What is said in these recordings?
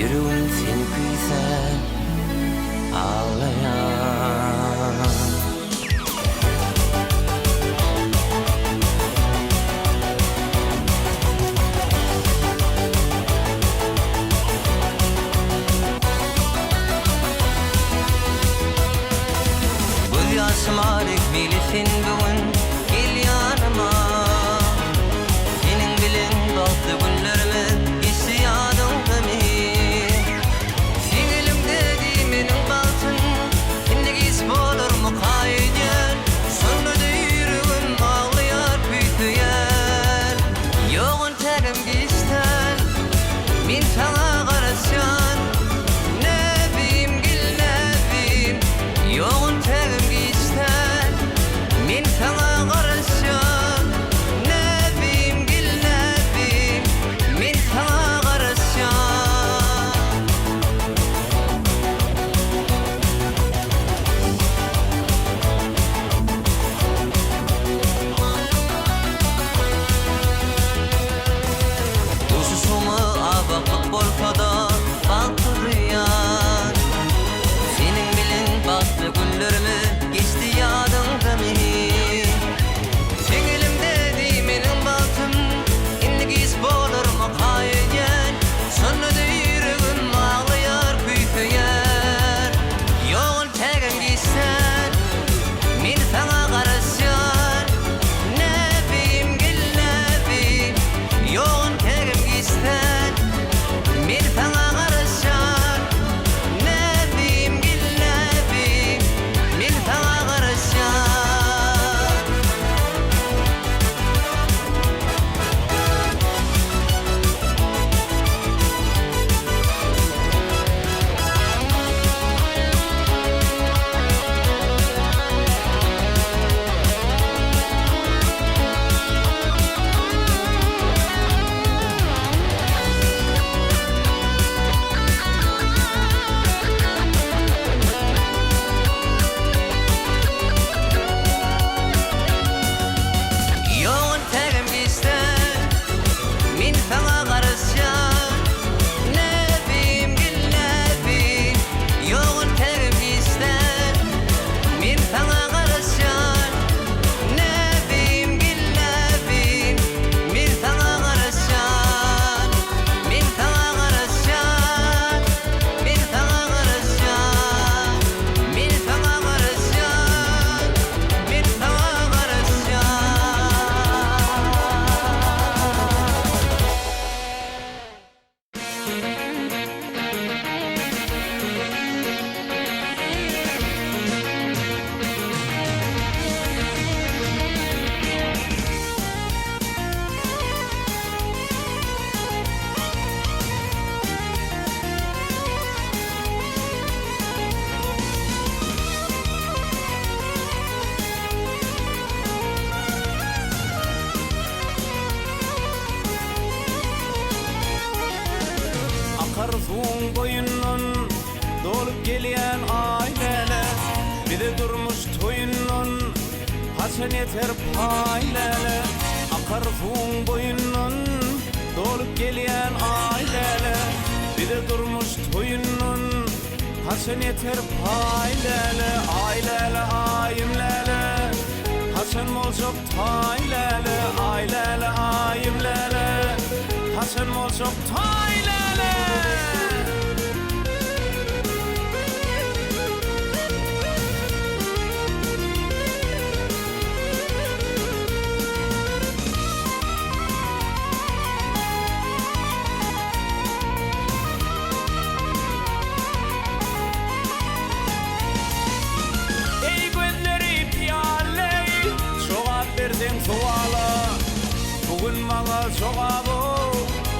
Yüreğim seni kıysa ağlayan. Bu yaşıma rekmelisin bugün gel yanıma. Senin bilen baktı günlerime isyanımda mı? sana karışan Nebim gül nebim Yoğun tevgisten Min sana karışan Nebim gül nebim Min sana karışan Min sana karışan Min sana karışan Min sana karışan Min sana karışan Akarsuğun boyundan dolup gelen aileler Bir de durmuş toyundan haçan yeter payleler Akarsuğun boyundan dolup gelen aileler Bir de durmuş toyundan haçan yeter payleler Aileler ayimleler haçan molcok tayleler Aileler ayimleler haçan molcok tayleler Ey gözleri piyale Cevap verdin suala Bugün bana cevabı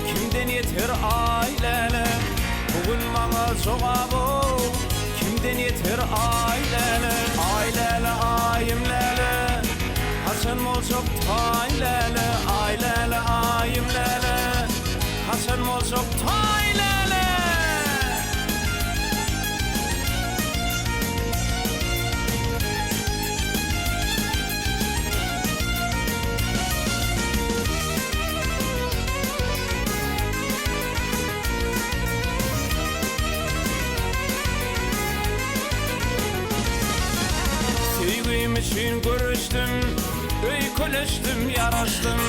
Kimden yeter ailele Bugün bana cevabı Kimden yeter ailele Ailele ayimlele Hasan molcok taylele Ailele ayimlele Hasan molcok taylele Sevgim için görüştüm, öykülüştüm, yaraştım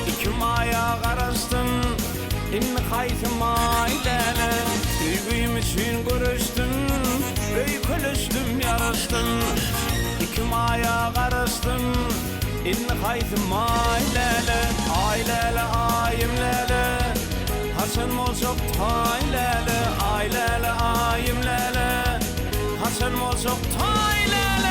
İki maya karıştım, inni kaytım ailele Sevgim için görüştüm, öykülüştüm, yaraştım İki maya karıştım, inni kaytım ailele Ailele ayimlele, Hasan molcok taylele Ailele ayimlele, Hasan molcok taylele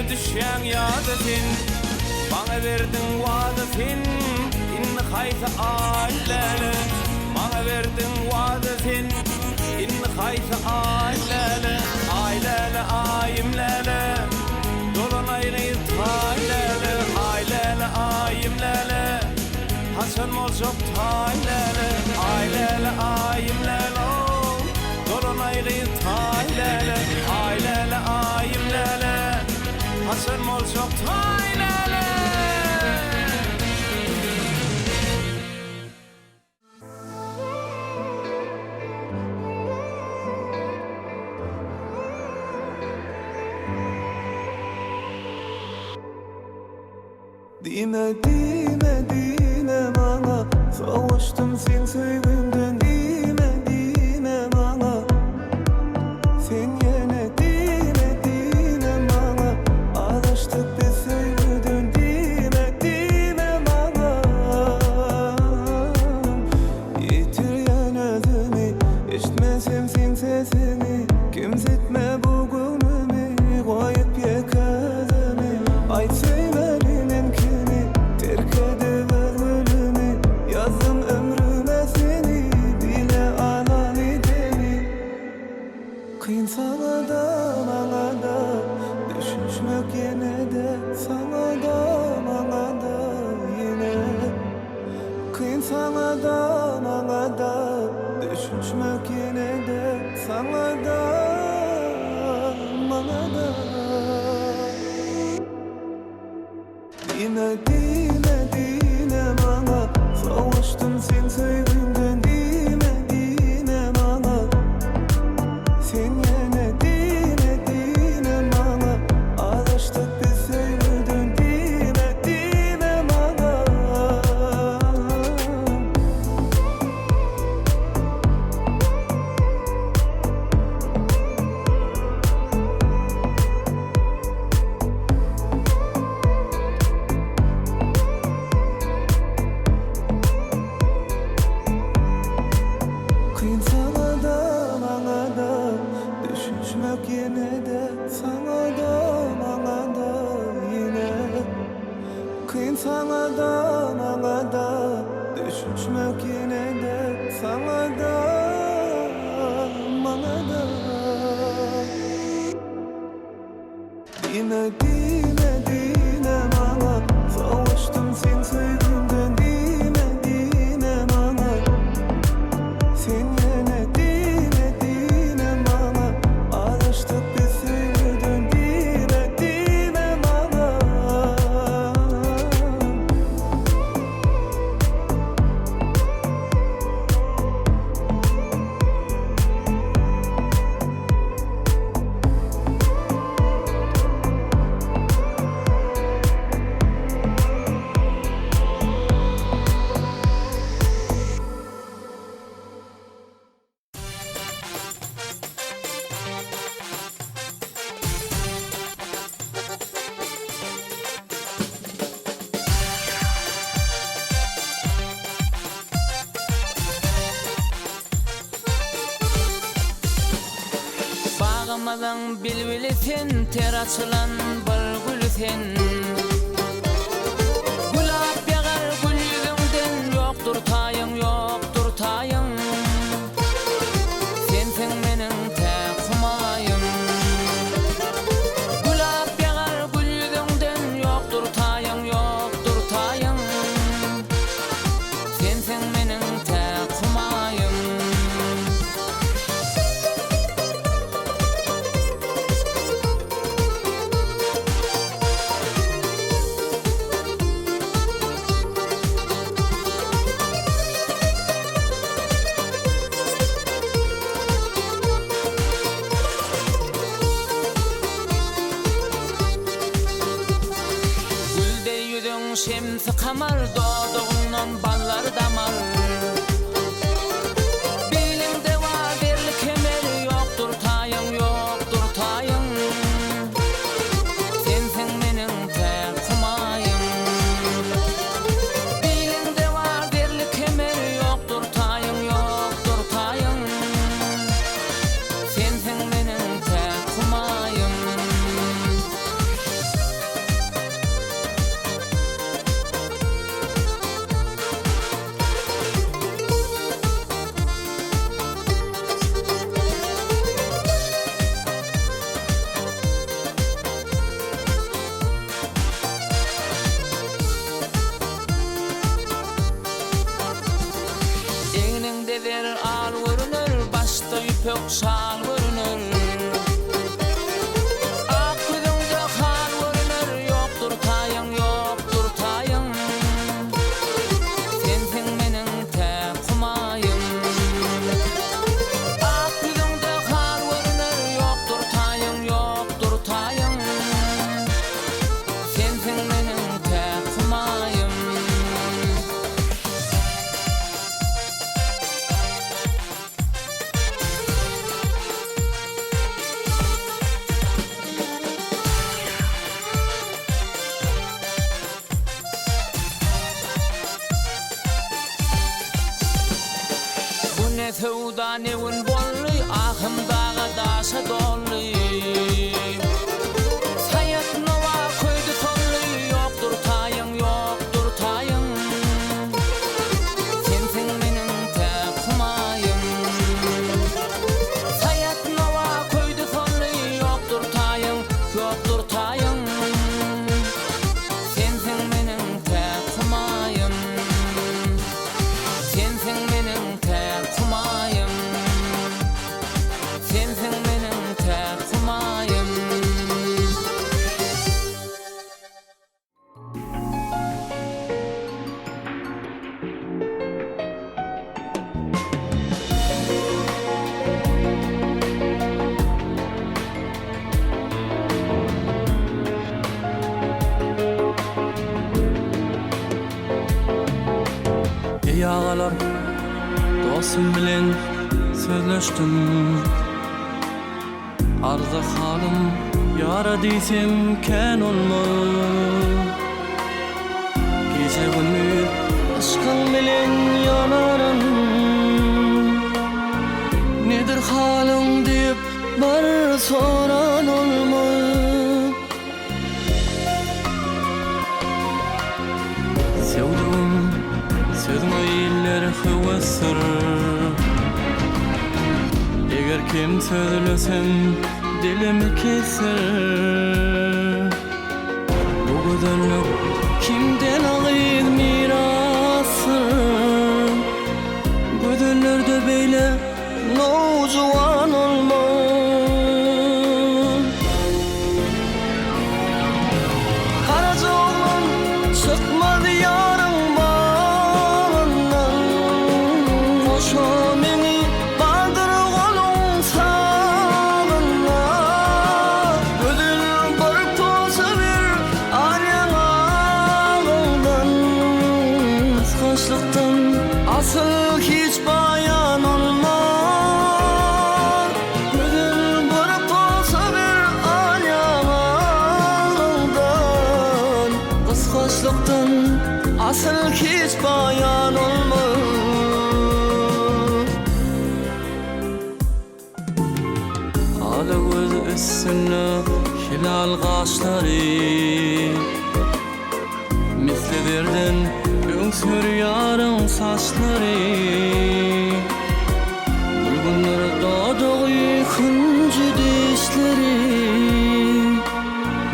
düşen yadetin Bana verdin vadetin İnni hayta ailele Bana verdin vadetin İnni hayta ailele Ailele ayimlele Dolanaylı taylele Ailele ayimlele Hasan molcok taylele Ailele ayimlele Dolanaylı taylele Ailele ayimlele Hasan molcok taylele Dime dime dime bana Savuştum sen sevgimden Dime dime bana Sen yine dime dime bana Alıştık biz sevgiden Dime dime bana Yitiryen özümü İşitmesem sen sesini Kimsetme bu gönlümü Koyup ye közümü Ay sevmelimin kimi Terk edemez ölümü Yazdım ömrüme seni maňa da düşünmek ýene de saňa da maňa da ýene kyn saňa da maňa da düşünmek ýene de saňa da maňa da dine dine dine maňa sowuşdum sen söýgünden dine dine maňa sen ýene dine dine maňa adaşdyk biz söýgüden dine dine maňa kyn saňa da maňa da düşünmek ýene de saňa da maňa da ýene kyn saňa da maňa da düşünmek ýene de saňa da maňa da dine dine dine maňa sowuşdum sen söýgünden dine dine maňa sen ýene dine dine maňa adaşdyk biz söýgüden dine dine maňa Bağamadan bilbili sen, ter açılan bal gülü sen. Gulap yagar gül yüzünden, yoktur tayın, yoktur tayın. Sensin menin tek humayım. Gulap yagar gül yüzünden, yoktur tayın, yoktur tayın. Sensin menin tek humayım. Gülde yüzün şemsi kamar, doğduğundan ballar damar. Belinde var birli kemer, yoktur tayın, yoktur tayın. Sensin menin tek humayım. Belinde var birli kemer, yoktur tayın, yoktur tayın. Sensin menin tek humayım. Eňiňde der al görünür, başda ýüpek şal görünür. Ak gözüňde hal görünür, yoktur tayın, yoktur tayın. Sensin menin tek humayım. Ak gözüňde hal görünür, yoktur tayın, yoktur tayın. Sensin menin tek humayım. Bu ne sevda nevin bolly, ahymdaga daşa dolly. Hayat nova koydu solly, yoktur tayın, yoktur tayın. Sensin menin tek humayım. Hayat nova koydu solly, ýagalar dostum bilen sözleşdim. Arza halym ýara diýsem kän olmaz. Gece gündüz aşkyň bilen ýanarym. Nedir halyň diýip bar soran olmaz. Sevdim, sözüňe ýyller hewesdir. Eger kim sözlesem dilimi keser. Bu güzellik kimden alyp mirasy? Gödüllerde beýle nojuwan olmaz. Karajoğlan çıkmadı yarın bağından. Oşo meni baldyr golun sağına. Gödül barıp toza bir aryan ağından. Kıskançlıktan asıl hiç bayan olmaz. Gödül barıp toza bir aryan ağından. Kıskançlıktan asıl hiç bayan olmaz. Hala göz üstüne hilal kaşları, misli verdin öňsür yarın saçları. Bulgunlar doğduğu kuncu dişleri,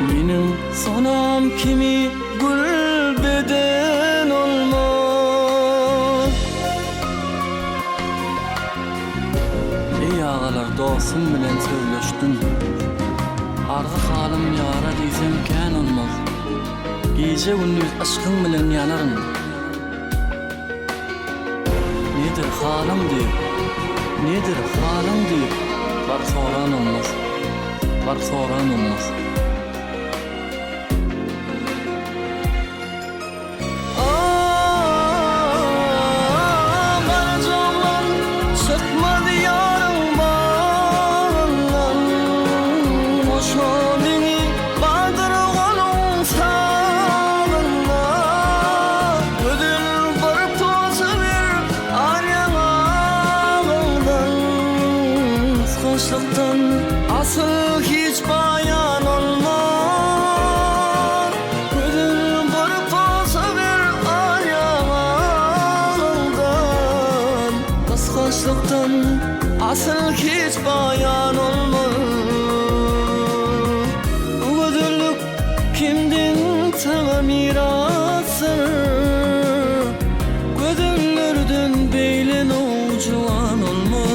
benim sonam kimi gül beden olmaz. Ey ağalar dostum bilen sözleşdim. Arza halym ýara diýsem kän olmaz. Gece gündüz aşkyň bilen ýanarym. Nedir halyň diýip, nedir halyň diýip bar soran olmaz. Bar soran olmaz. Karajoğlan çıkmadı yarın bağından. Oşo meni baldyr golun sağına. Gödül barıp toza bir aryan ağından. Kıskançlıktan asıl hiç bayan olmaz. Gödül barıp toza bir aryan ağından. Kıskançlıktan asıl hiç bayan olmaz. Bu güzellik kimden sana mirasy? Gödüllerden beýle nojuwan olmaz.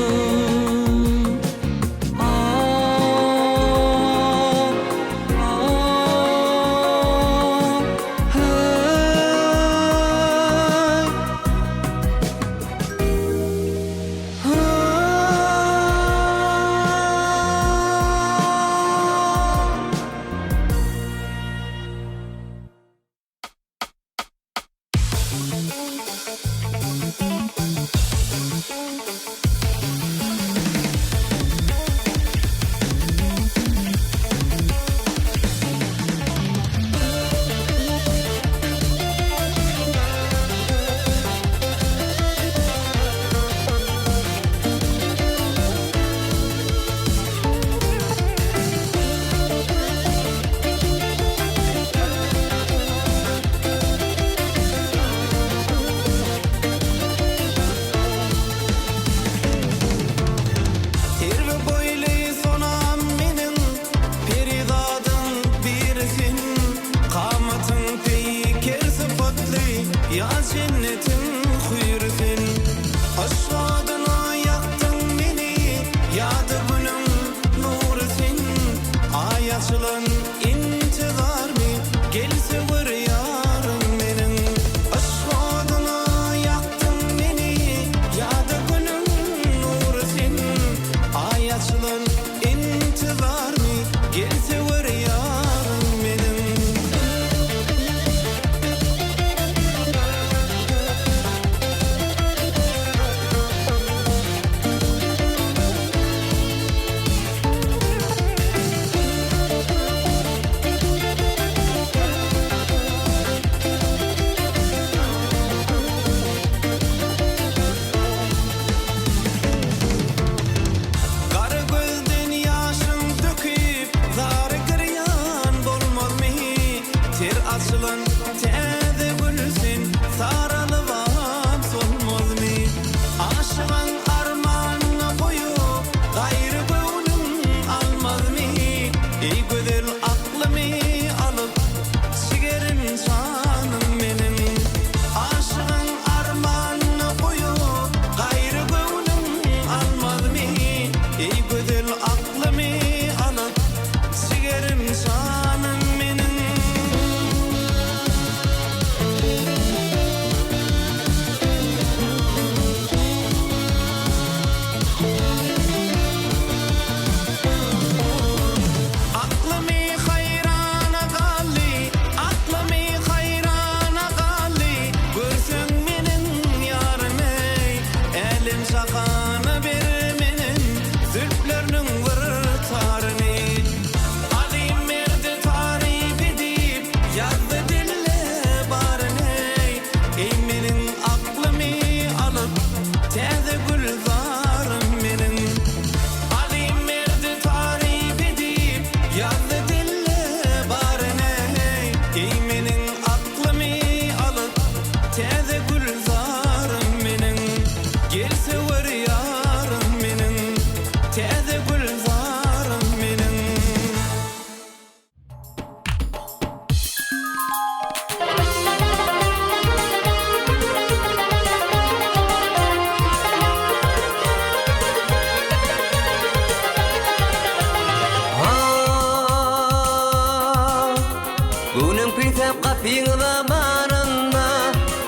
Gülsep kapıyla barında,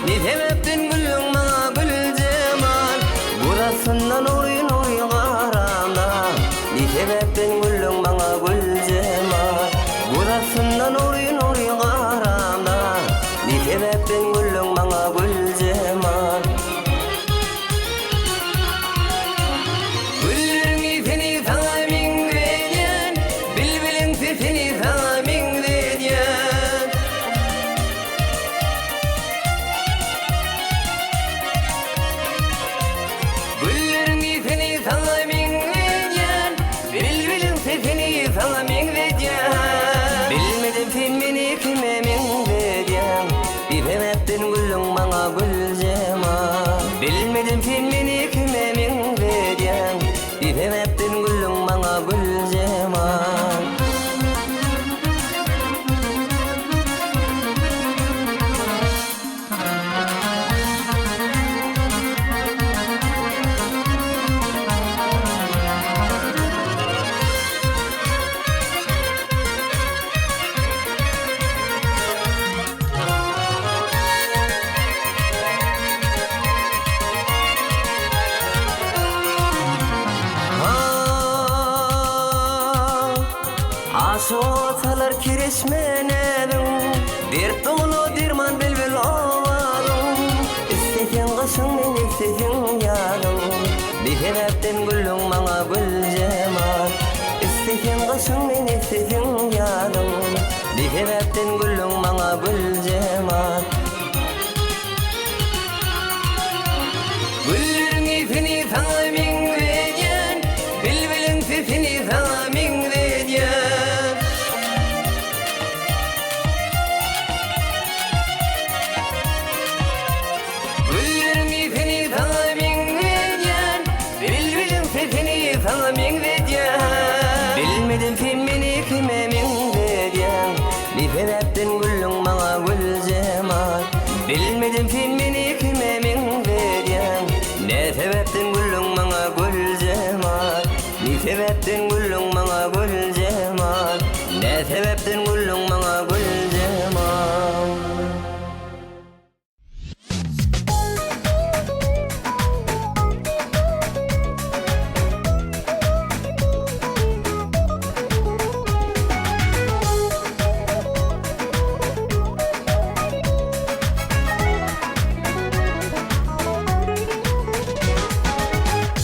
ne sebepten gülün bana gül cemal. Burasından oyun oyun karanda, ne sebepten gülün bana gül cemal. Burasından oyun oyun karanda, ne sebepten gülün bana gül cemal. Güllerini seni sana min veryen, bilbilin sesini sana min veryen. Güllerini seni sana min veryen, bilbilin sesini sana min veryen. Bilmedim sen beni kime min veryen, bir sebepten gülün bana gül cemal. Bilmedim sen beni kime min veryen, bir sebepten gülün bana gül cemal. Aşık olsalar kirişmenedim, dert dolu dirman bilbil ovalım. İstesin kışın men istesin yazım, bir sebepten gülün bana gül cemal. İstesin kışın men istesin yazım, bir sebepten gülün bana gül cemal. Güllerin seni sana min veryen, bilbilin sesini sana min veryen. Güllerin seni sana min veryen, bilbilin sesini sana min veryen. Bilmedim sen beni kime min veryen, bir sebepten gülün bana gül cemal. Bilmedim sen beni kime min veryen, ne sebepten gülün bana gül cemal. Ne sebepten gülün bana gül cemal, ne sebepten gülün bana gül cemal.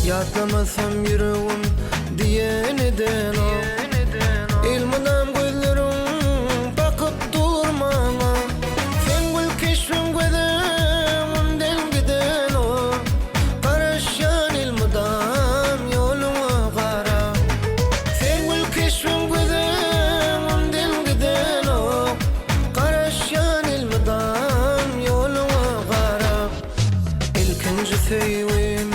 Yatlamasam yüreğim diyeneden o İlmidam gözlerim bakıp durmana. Sen gül keşfim gözümden giden o Karışan ilmidam yoluma kara. Sen gül keşfim gözümden giden o Karışan ilmidam yoluma kara. İlkinci sevim,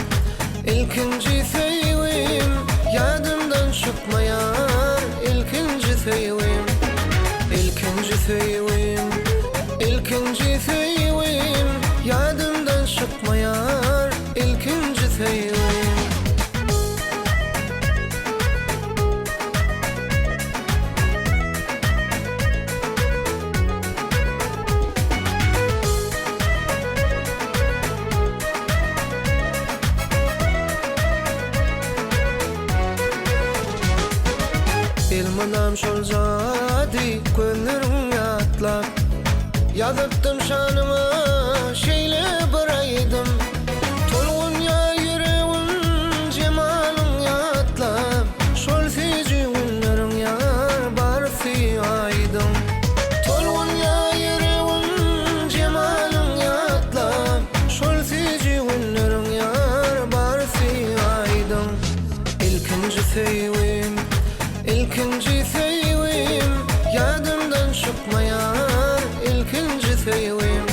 İlkinci sevim, yadımdan çıkmayar. İlkinci sevim, ilkinci sevim, ilkinci sevim, yadımdan çıkmayar. İlkinci sevim. Ilmanam şol zadi gönlüm yatlap, yazıptım şanıma şeyle bıraydım. Tolgun ya yüreğim cemalım yatlap, şol sezi günlerim yar barsi aydım. Tolgun ya yüreğim cemalım yatlap, şol sezi günlerim yar barsi aydım. İlkinci sevim, İlkinci sevim, yadımdan çıkmayar. İlkinci sevim.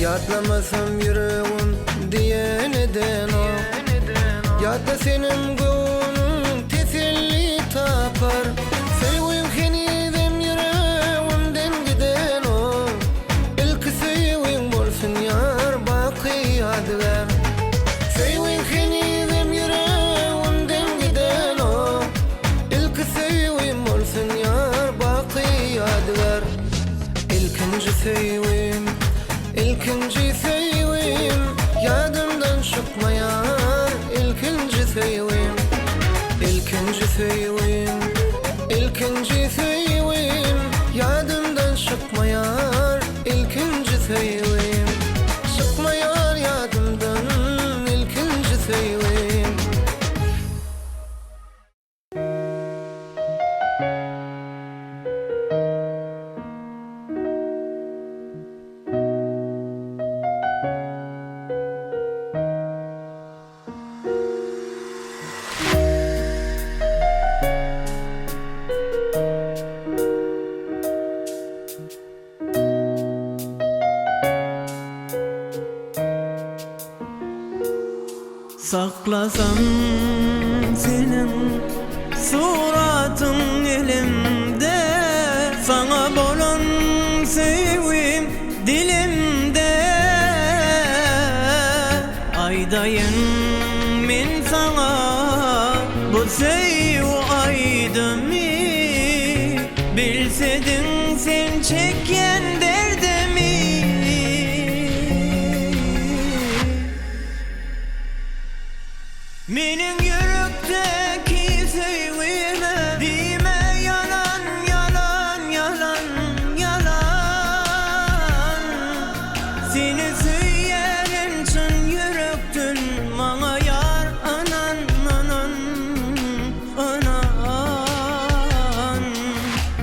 Yatlamasam yüreğim diyeneden o. Yatla senin gönlün teselli tapar. Sevgim seni dem yüreğimden giden o. İlk sevgim bolsun yar baki yadigar. Sevgim seni dem yüreğimden giden o. İlk sevgim bolsun yar baki yadigar. İlkinci sevgim, İlkinci sevgim, yadımdan çıkmayar. İlkinci sevgim, İlkinci sevgim, İlkinci sevgim, yadımdan çıkmayar. İlkinci sevgim, çıkmayar yadımdan. İlkinci sevgim. Saklasam senin suratın elimde, sana bolan sevgim dilimde. Aydayın men sana bu sevgi aydımı, bilsedin sen çeken derdimi. Menin yürekteki sevgime dime yalan, yalan, yalan, yalan. Seni söyleyen için yürekten bana yar anan, anan, anan.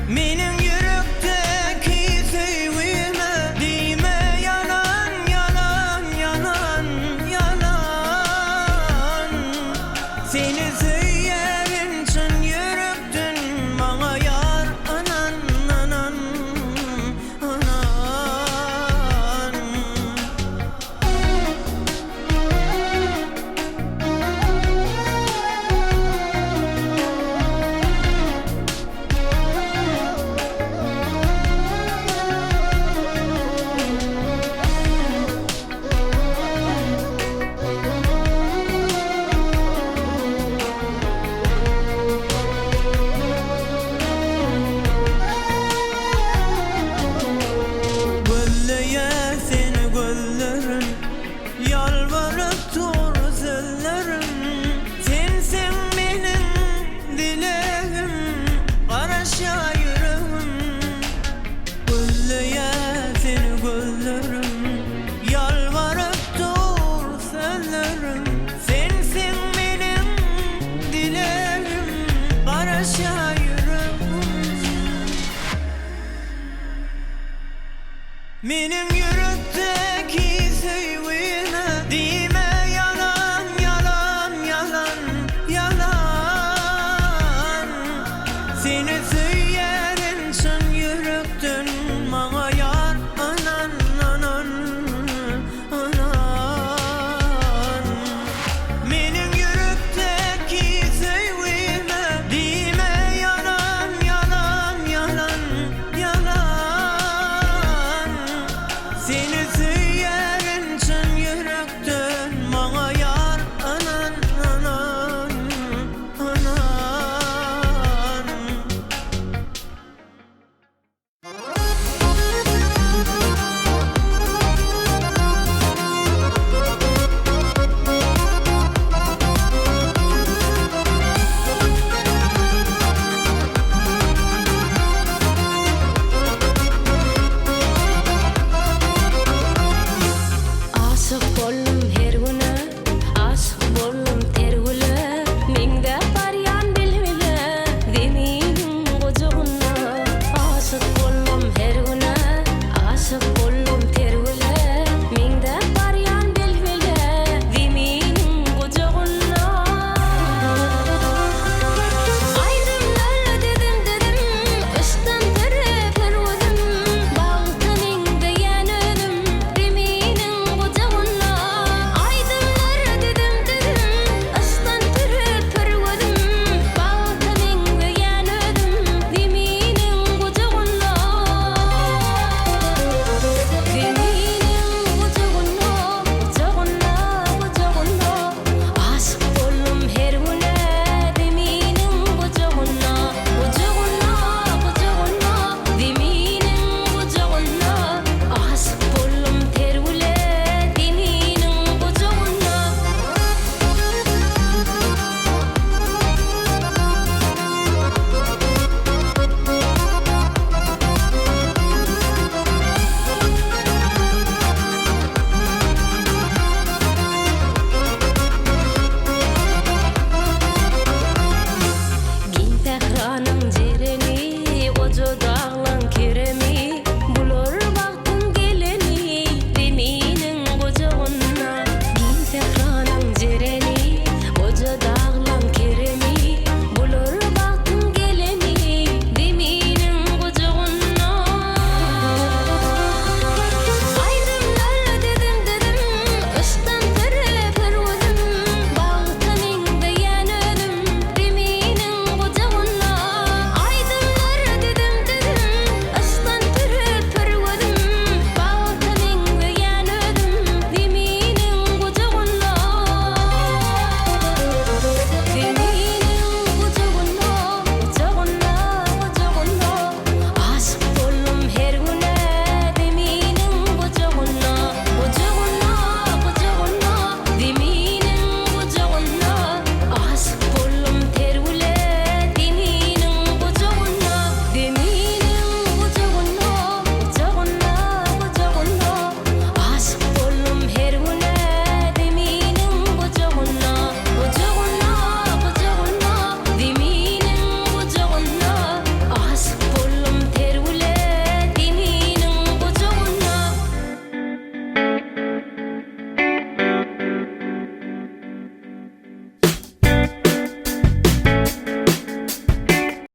Menin yürekteki sevgime dime yalan, yalan, yalan, yalan. Seni söyleyen için yürekten bana yar anan, anan, anan. Gülleye seni güllerim, yalvarıp dur sözlerim. Sensin benim dileğim, karaşa yüreğim. Gülleye seni güllerim, yalvarıp dur sözlerim. Sensin benim dileğim, karaşa yüreğim. Menin yürekteki sevgim